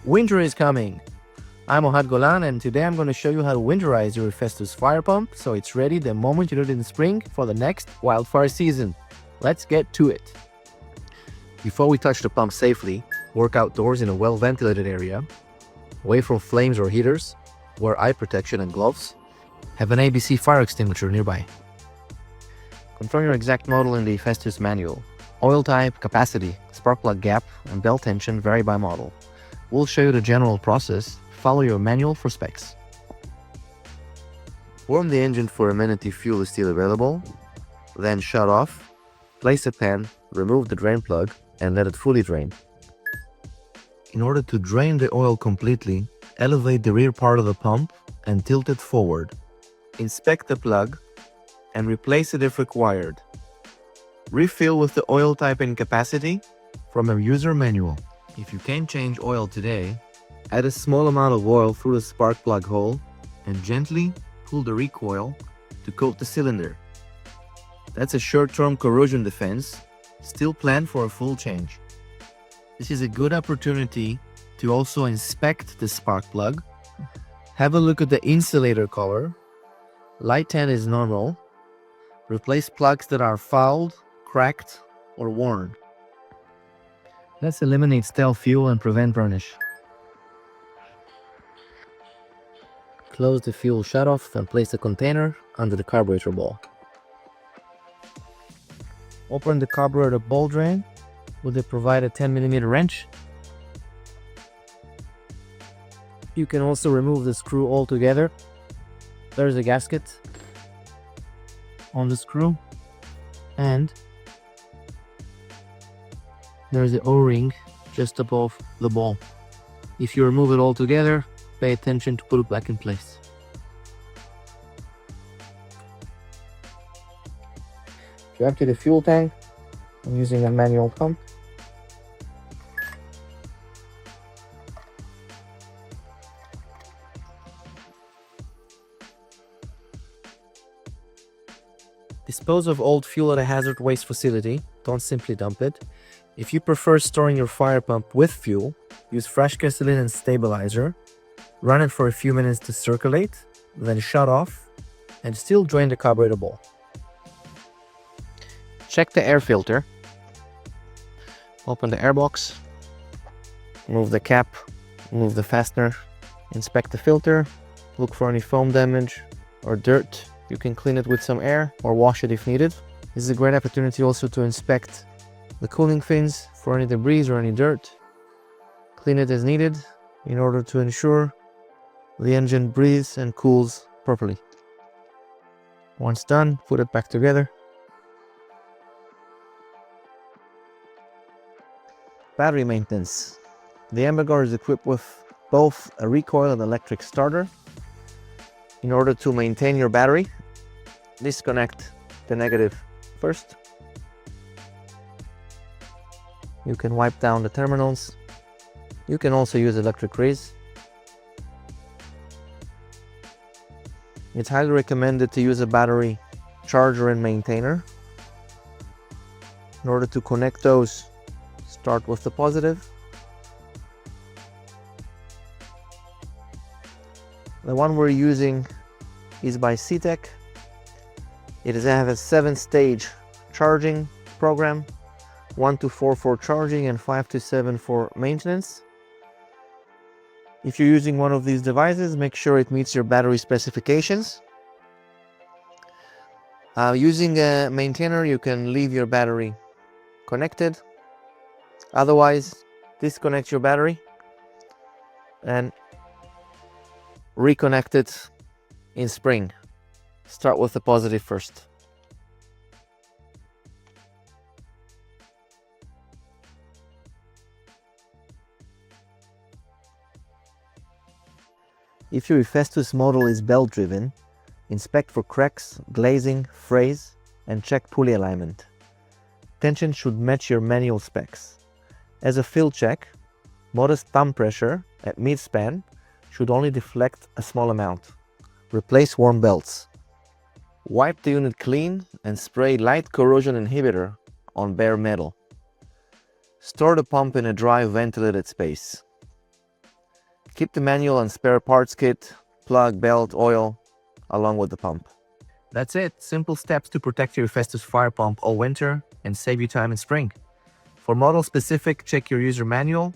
Winter is coming. I'm Ohad Golan, and today I'm going to show you how to winterize your Hephaestus fire pump so it's ready the moment you need it in spring for the next wildfire season. Let's get to it. Before we touch the pump safely, work outdoors in a well-ventilated area, away from flames or heaters, wear eye protection and gloves, have an ABC fire extinguisher nearby. Confirm your exact model in the Hephaestus manual. Oil type, capacity, spark plug gap, and belt tension vary by model. We'll show you the general process. Follow your manual for specs. Warm the engine for a minute if fuel is still available, then shut off, place a pan, remove the drain plug, and let it fully drain. In order to drain the oil completely, elevate the rear part of the pump and tilt it forward. Inspect the plug and replace it if required. Refill with the oil type and capacity from a user manual. If you can't change oil today, add a small amount of oil through the spark plug hole and gently pull the recoil to coat the cylinder. That's a short-term corrosion defense, still plan for a full change. This is a good opportunity to also inspect the spark plug. Have a look at the insulator color. Light tan is normal. Replace plugs that are fouled, cracked, or worn. Let's eliminate stale fuel and prevent burnish. Close the fuel shutoff and place the container under the carburetor ball. Open the carburetor ball drain with the provided 10mm wrench. You can also remove the screw altogether. There's a gasket on the screw, and there's the O-ring just above the ball. If you remove it all together, pay attention to put it back in place. To empty the fuel tank, I'm using a manual pump. Dispose of old fuel at a hazard waste facility. Don't simply dump it. If you prefer storing your fire pump with fuel, use fresh gasoline and stabilizer. Run it for a few minutes to circulate, then shut off, and still drain the carburetor ball. Check the air filter. Open the airbox. Remove the cap. Remove the fastener. Inspect the filter. Look for any foam damage or dirt. You can clean it with some air or wash it if needed. This is a great opportunity also to inspect the cooling fins for any debris or any dirt. Clean it as needed in order to ensure the engine breathes and cools properly. Once done, put it back together. Battery maintenance. The Ambergar is equipped with both a recoil and electric starter. In order to maintain your battery, disconnect the negative first. You can wipe down the terminals. You can also use electric grease. It's highly recommended to use a battery charger and maintainer. In order to connect those, start with the positive. The one we're using is by CTEC. It has a 7-stage charging program, 1 to 4 for charging and 5 to 7 for maintenance. If you're using one of these devices, make sure it meets your battery specifications. Using a maintainer, you can leave your battery connected. Otherwise, disconnect your battery and reconnect it in spring. Start with the positive first. If your Hephaestus model is belt driven, inspect for cracks, glazing, frays, and check pulley alignment. Tension should match your manual specs. As a fill check, modest thumb pressure at mid-span should only deflect a small amount. Replace worn belts. Wipe the unit clean and spray light corrosion inhibitor on bare metal. Store the pump in a dry ventilated space. Keep the manual and spare parts kit, plug, belt, oil, along with the pump. That's it. Simple steps to protect your Hephaestus fire pump all winter and save you time in spring. For model specific, check your user manual.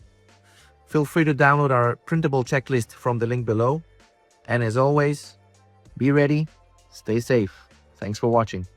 Feel free to download our printable checklist from the link below. And as always, be ready, stay safe. Thanks for watching.